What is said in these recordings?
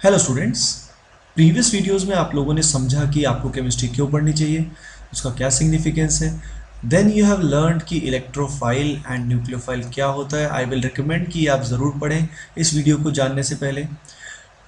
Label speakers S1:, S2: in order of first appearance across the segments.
S1: Hello students. Previous videos में आप लोगों ने समझा कि आपको केमिस्ट्री क्यों पढ़नी चाहिए, उसका क्या सिग्निफिकेंस है। देन यू हैव लर्नड कि इलेक्ट्रोफाइल एंड न्यूक्लियोफाइल क्या होता है। आई विल रिकमेंड कि आप ज़रूर पढ़ें इस वीडियो को जानने से पहले।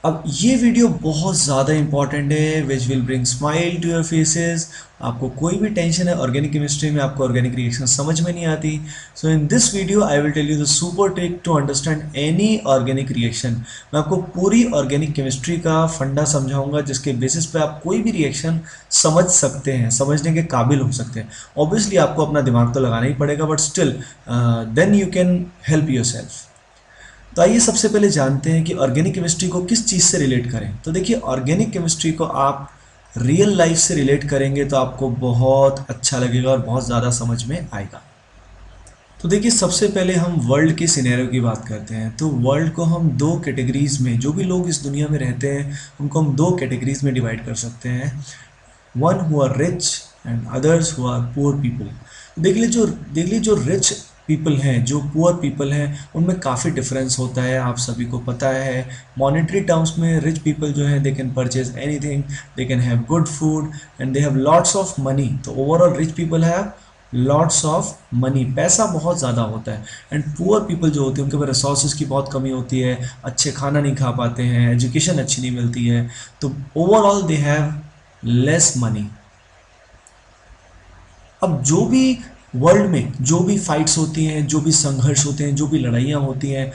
S1: अब ये वीडियो बहुत ज़्यादा इंपॉर्टेंट है, which will bring smile to your faces. आपको कोई भी टेंशन है ऑर्गेनिक केमिस्ट्री में, आपको ऑर्गेनिक रिएक्शन समझ में नहीं आती, so in this video I will tell you the super trick to understand any organic reaction. मैं आपको पूरी ऑर्गेनिक केमिस्ट्री का फंडा समझाऊंगा जिसके बेसिस पे आप कोई भी रिएक्शन समझ सकते हैं, समझने के काबिल हो सकते हैं। ऑब्वियसली आपको अपना दिमाग तो लगाना ही पड़ेगा, but still then you can help yourself. तो आइए सबसे पहले जानते हैं कि ऑर्गेनिक केमिस्ट्री को किस चीज़ से रिलेट करें। तो देखिए, ऑर्गेनिक केमिस्ट्री को आप रियल लाइफ से रिलेट करेंगे तो आपको बहुत अच्छा लगेगा और बहुत ज़्यादा समझ में आएगा। तो देखिए, सबसे पहले हम वर्ल्ड के सिनेरियो की बात करते हैं। तो वर्ल्ड को हम दो कैटेगरीज में, जो भी लोग इस दुनिया में रहते हैं उनको हम दो कैटेगरीज में डिवाइड कर सकते हैं। One who are rich and others who are poor people. देख लीजिए जो रिच पीपल हैं, जो पुअर पीपल हैं, उनमें काफ़ी डिफरेंस होता है, आप सभी को पता है। मॉनेटरी टर्म्स में रिच पीपल जो हैं, they can purchase anything, they can have good food and they have lots of money. तो overall rich people have lots of money, पैसा बहुत ज़्यादा होता है। एंड पुअर पीपल जो होते हैं उनके पास रिसोर्सेज की बहुत कमी होती है, अच्छे खाना नहीं खा पाते हैं, एजुकेशन अच्छी नहीं मिलती है, तो overall they have less money. अब जो भी वर्ल्ड में जो भी फाइट्स होती हैं, जो भी संघर्ष होते हैं, जो भी लड़ाइयाँ होती हैं,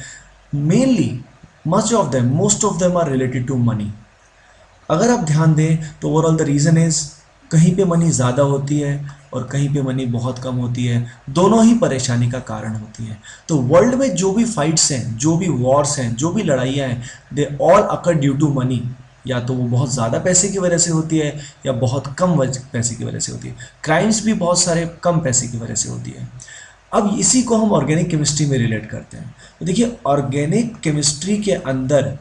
S1: mainly most of them are related to money. अगर आप ध्यान दें तो ओवरऑल द रीज़न इज, कहीं पे मनी ज़्यादा होती है और कहीं पे मनी बहुत कम होती है, दोनों ही परेशानी का कारण होती है। तो वर्ल्ड में जो भी फाइट्स हैं, जो भी वॉर्स हैं, जो भी लड़ाइयाँ हैं, they all occur due to money. या तो वो बहुत ज़्यादा पैसे की वजह से होती है या बहुत कम पैसे की वजह से होती है। क्राइम्स भी बहुत सारे कम पैसे की वजह से होती है। अब इसी को हम ऑर्गेनिक केमिस्ट्री में रिलेट करते हैं। तो देखिए, ऑर्गेनिक केमिस्ट्री के अंदर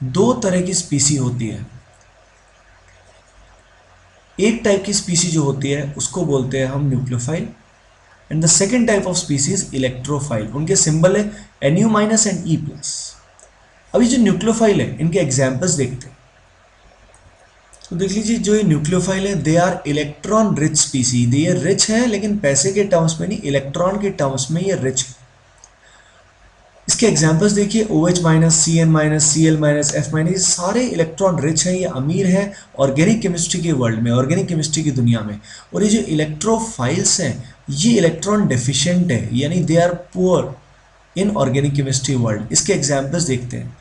S1: दो तरह की स्पीसी होती है। एक टाइप की स्पीसी जो होती है उसको बोलते हैं हम nucleophile, and the second type of species electrophile. उनके सिंबल है Nu- एंड E+। अभी जो न्यूक्लियोफाइल है इनके एग्जाम्पल्स देखते हैं। तो देख लीजिए, जो ये न्यूक्लियोफाइल है, they are electron rich species. ये रिच है लेकिन पैसे के टर्म्स में नहीं, इलेक्ट्रॉन के टर्म्स में ये रिच है। इसके एग्जाम्पल्स देखिए, OH-, Cn-, Cl-, F-, ये सारे इलेक्ट्रॉन रिच हैं, ये अमीर हैं ऑर्गेनिक केमिस्ट्री के वर्ल्ड में, ऑर्गेनिक केमिस्ट्री की दुनिया में। और ये जो इलेक्ट्रोफाइल्स हैं, ये इलेक्ट्रॉन डेफिशिएंट है, यानी they are poor in organic chemistry world. इसके एग्जाम्पल्स देखते हैं।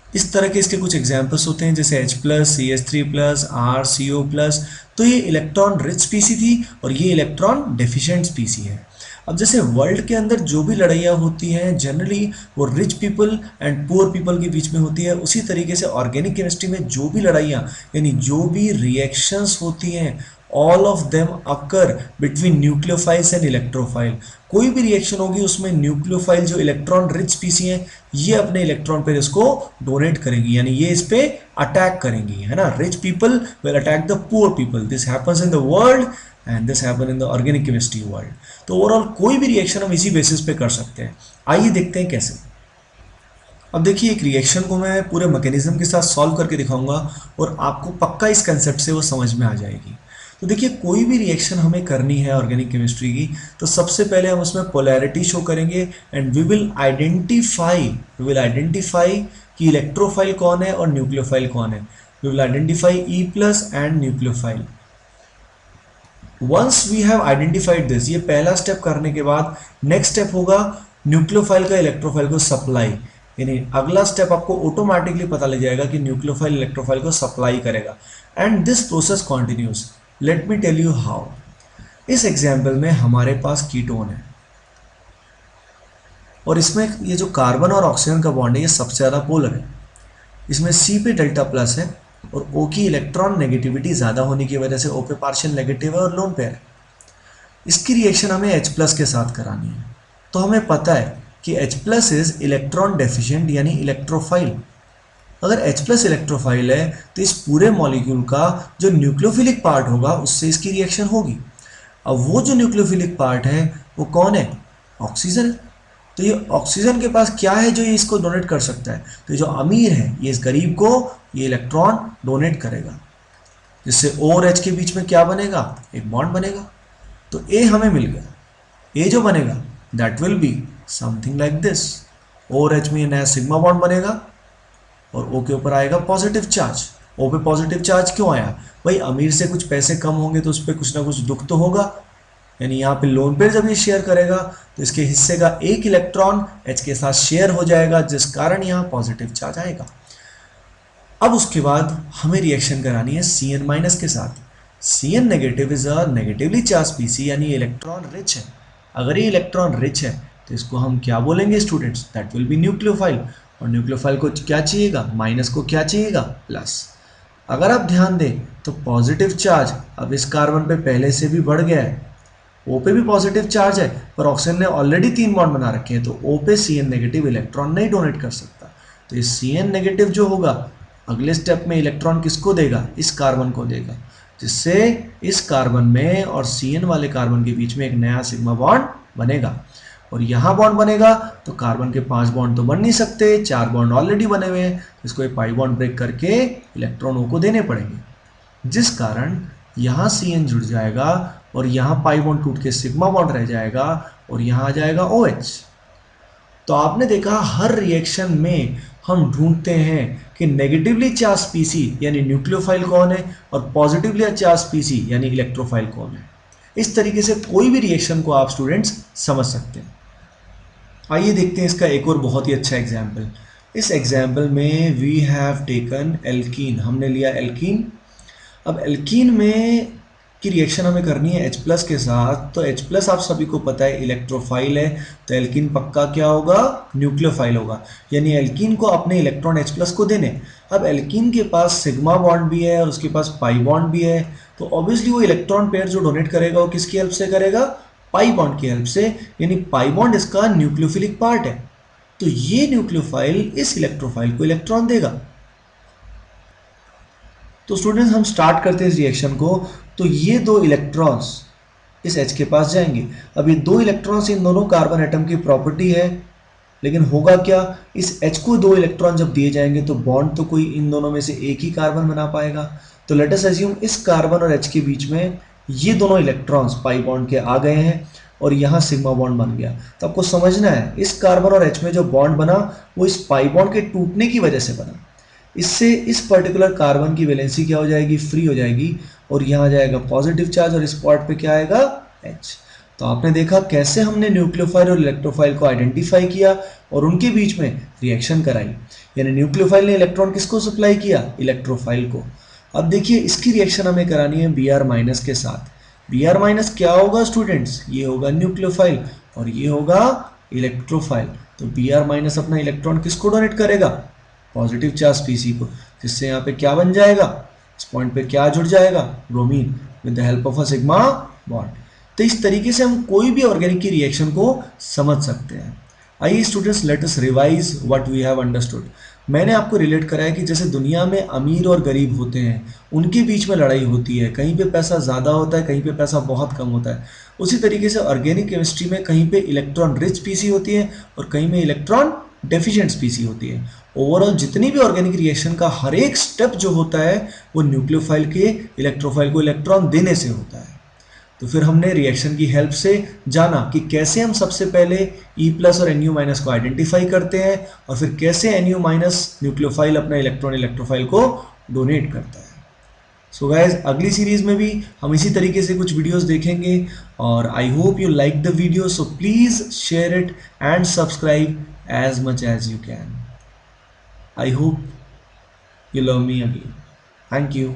S1: इस तरह के इसके कुछ एग्जाम्पल्स होते हैं, जैसे H+, CH3+, R, CO+। तो ये इलेक्ट्रॉन रिच स्पीसी थी और ये इलेक्ट्रॉन डेफिशिएंट स्पीसी है। अब जैसे वर्ल्ड के अंदर जो भी लड़ाइयाँ होती हैं जनरली वो rich people and poor people के बीच में होती है, उसी तरीके से ऑर्गेनिक केमिस्ट्री में जो भी लड़ाइयाँ, यानी जो भी रिएक्शंस होती हैं, all of them occur between nucleophiles and electrophile. कोई भी रिएक्शन होगी उसमें न्यूक्लियोफाइल जो इलेक्ट्रॉन रिच स्पीसी हैं, ये अपने इलेक्ट्रॉन पेयर इसको डोनेट करेंगी, यानी ये इस पे अटैक करेंगी, है ना। Rich people will attack the poor people. This happens in the world and this happen in the organic chemistry world. तो ओवरऑल कोई भी रिएक्शन हम इसी बेसिस पे कर सकते हैं। आइए देखते हैं कैसे। अब देखिए, एक रिएक्शन को मैं पूरे मैकेनिज्म के साथ सॉल्व करके दिखाऊंगा और आपको पक्का इस कंसेप्ट से वो समझ में आ जाएगी। तो देखिए, कोई भी रिएक्शन हमें करनी है ऑर्गेनिक केमिस्ट्री की, तो सबसे पहले हम उसमें पोलैरिटी शो करेंगे एंड वी विल आइडेंटिफाई कि इलेक्ट्रोफाइल कौन है और न्यूक्लियोफाइल कौन है। We will identify E+ and nucleophile. Once we have identified this, ये पहला स्टेप करने के बाद नेक्स्ट स्टेप होगा न्यूक्लियोफाइल का इलेक्ट्रोफाइल को सप्लाई। यानी अगला स्टेप आपको ऑटोमेटिकली पता लग जाएगा कि न्यूक्लियोफाइल इलेक्ट्रोफाइल को सप्लाई करेगा, and this process continues. Let me tell you how. इस एग्जाम्पल में हमारे पास कीटोन है और इसमें ये जो कार्बन और ऑक्सीजन का बॉन्ड है ये सबसे ज़्यादा पोलर है। इसमें C पे डेल्टा प्लस है और O की इलेक्ट्रॉन नेगेटिविटी ज़्यादा होने की वजह से O पे पार्शियल नेगेटिव है और लोन पेयर है। इसकी रिएक्शन हमें H+ के साथ करानी है। तो हमें पता है कि H+ इज इलेक्ट्रॉन डेफिशिएंट, यानी इलेक्ट्रोफाइल। अगर H+ इलेक्ट्रोफाइल है तो इस पूरे मॉलिक्यूल का जो न्यूक्लियोफिलिक पार्ट होगा उससे इसकी रिएक्शन होगी। अब वो जो न्यूक्लियोफिलिक पार्ट है वो कौन है? ऑक्सीजन। तो ये ऑक्सीजन के पास क्या है जो ये इसको डोनेट कर सकता है? तो जो अमीर है ये इस गरीब को ये इलेक्ट्रॉन डोनेट करेगा, जिससे O और H के बीच में क्या बनेगा? एक बॉन्ड बनेगा। तो A हमें मिल गया। A जो बनेगा that will be something like this. O और H में ये नया सिग्मा बॉन्ड बनेगा और O के ऊपर आएगा पॉजिटिव चार्ज। O पे पॉजिटिव चार्ज क्यों आया? भाई अमीर से कुछ पैसे कम होंगे तो उस पर कुछ ना कुछ दुख तो होगा, यानी यहाँ पे लोन पे जब ये शेयर करेगा तो इसके हिस्से का एक इलेक्ट्रॉन H के साथ शेयर हो जाएगा, जिस कारण यहाँ पॉजिटिव चार्ज आएगा। अब उसके बाद हमें रिएक्शन करानी है Cn माइनस के साथ। Cn negative is a negatively charge स्पीसी, यानी इलेक्ट्रॉन रिच है। अगर ये इलेक्ट्रॉन रिच है तो इसको हम क्या बोलेंगे students? That will be nucleophile. और न्यूक्लियोफाइल को क्या चाहिएगा? माइनस को क्या चाहिएगा? प्लस। अगर आप ध्यान दें तो पॉजिटिव चार्ज अब इस कार्बन पे पहले से भी बढ़ गया है। O पे भी पॉजिटिव चार्ज है पर ऑक्सीजन ने ऑलरेडी 3 बॉन्ड बना रखे हैं, तो O पे Cn नेगेटिव इलेक्ट्रॉन नहीं डोनेट कर सकता। तो ये Cn नेगेटिव जो होगा अगले स्टेप में इलेक्ट्रॉन किसको देगा? इस कार्बन को देगा, जिससे इस कार्बन में और Cn वाले कार्बन के बीच में एक नया सिग्मा बॉन्ड बनेगा। और यहाँ बॉन्ड बनेगा तो कार्बन के 5 बॉन्ड तो बन नहीं सकते, 4 बॉन्ड ऑलरेडी बने हुए हैं, तो इसको एक पाई बॉन्ड ब्रेक करके इलेक्ट्रॉन O को देने पड़ेंगे, जिस कारण यहाँ Cn जुड़ जाएगा और यहाँ पाई बॉन्ड टूट के सिग्मा बॉन्ड रह जाएगा और यहाँ आ जाएगा OH। तो आपने देखा हर रिएक्शन में हम ढूंढते हैं कि नेगेटिवली चार्ज स्पीसी यानी न्यूक्लियोफाइल कौन है और पॉजिटिवली चार्ज स्पीसी यानी इलेक्ट्रोफाइल कौन है। इस तरीके से कोई भी रिएक्शन को आप स्टूडेंट्स समझ सकते हैं। आइए देखते हैं इसका एक और बहुत ही अच्छा एग्जाम्पल। इस एग्जाम्पल में वी हैव टेकन एल्कीन, हमने लिया एल्कीन। अब एल्कीन में की रिएक्शन हमें करनी है H प्लस के साथ, तो H प्लस आप सभी को पता है इलेक्ट्रोफाइल है, तो एल्कीन पक्का क्या होगा? न्यूक्लियोफाइल होगा, यानी एल्कीन को अपने इलेक्ट्रॉन H प्लस को देने। अब एल्कीन के पास सिग्मा बॉन्ड भी है और उसके पास पाई बॉन्ड भी है, तो ऑब्वियसली वो इलेक्ट्रॉन पेयर जो डोनेट करेगा वो किसकी हेल्प से करेगा? पाई बॉन्ड की हेल्प से, यानी पाई बॉन्ड इसका न्यूक्लियोफिलिक पार्ट है। तो ये न्यूक्लियोफाइल इस इलेक्ट्रोफाइल को इलेक्ट्रॉन देगा। तो स्टूडेंट्स हम स्टार्ट करते हैं इस रिएक्शन को। तो ये 2 इलेक्ट्रॉन्स इस H के पास जाएंगे। अब ये 2 इलेक्ट्रॉन्स इन दोनों कार्बन एटम की प्रॉपर्टी है, लेकिन होगा क्या? इस H को 2 इलेक्ट्रॉन जब दिए जाएंगे तो बॉन्ड तो कोई इन दोनों में से एक ही कार्बन बना पाएगा। तो लेट अस अज्यूम इस कार्बन और H के बीच में ये दोनों इलेक्ट्रॉन्स पाई बॉन्ड के आ गए हैं और यहाँ सिग्मा बॉन्ड बन गया। तो आपको समझना है इस कार्बन और H में जो बॉन्ड बना वो इस पाई बॉन्ड के टूटने की वजह से बना। इससे इस पर्टिकुलर कार्बन की वैलेंसी क्या हो जाएगी? फ्री हो जाएगी और यहाँ जाएगा पॉजिटिव चार्ज और इस पॉइंट पे क्या आएगा? H। तो आपने देखा कैसे हमने न्यूक्लियोफाइल और इलेक्ट्रोफाइल को आइडेंटिफाई किया और उनके बीच में रिएक्शन कराई, यानी न्यूक्लियोफाइल ने इलेक्ट्रॉन किसको सप्लाई किया? इलेक्ट्रोफाइल को। अब देखिए इसकी रिएक्शन हमें करानी है Br माइनस के साथ। Br माइनस क्या होगा स्टूडेंट्स? ये होगा न्यूक्लियोफाइल और ये होगा इलेक्ट्रोफाइल। तो Br माइनस अपना इलेक्ट्रॉन किसको डोनेट करेगा? पॉजिटिव चार्ज स्पीसी को, जिससे यहाँ पे क्या बन जाएगा? इस पॉइंट पे क्या जुड़ जाएगा? Bromine with the help of a sigma bond. तो इस तरीके से हम कोई भी ऑर्गेनिक की रिएक्शन को समझ सकते हैं। आइए students let us revise what we have understood. मैंने आपको रिलेट कराया कि जैसे दुनिया में अमीर और गरीब होते हैं, उनके बीच में लड़ाई होती है, कहीं पे पैसा ज़्यादा होता है, कहीं पे पैसा बहुत कम होता है। उसी तरीके से ऑर्गेनिक केमिस्ट्री में कहीं पे इलेक्ट्रॉन रिच स्पीसी होती है और कहीं में इलेक्ट्रॉन डेफिशिएंट स्पीसी होती है। ओवरऑल जितनी भी ऑर्गेनिक रिएक्शन का हर एक स्टेप जो होता है वो न्यूक्लियोफाइल के इलेक्ट्रोफाइल को इलेक्ट्रॉन देने से होता है। तो फिर हमने रिएक्शन की हेल्प से जाना कि कैसे हम सबसे पहले E प्लस और Nu माइनस को आइडेंटिफाई करते हैं और फिर कैसे Nu माइनस न्यूक्लियोफाइल अपना इलेक्ट्रॉन इलेक्ट्रोफाइल को डोनेट करता है। सो गाइज अगली सीरीज में भी हम इसी तरीके से कुछ वीडियोस देखेंगे और I hope you like the video, so please share it and subscribe as much as you can. I hope you love me again. Thank you.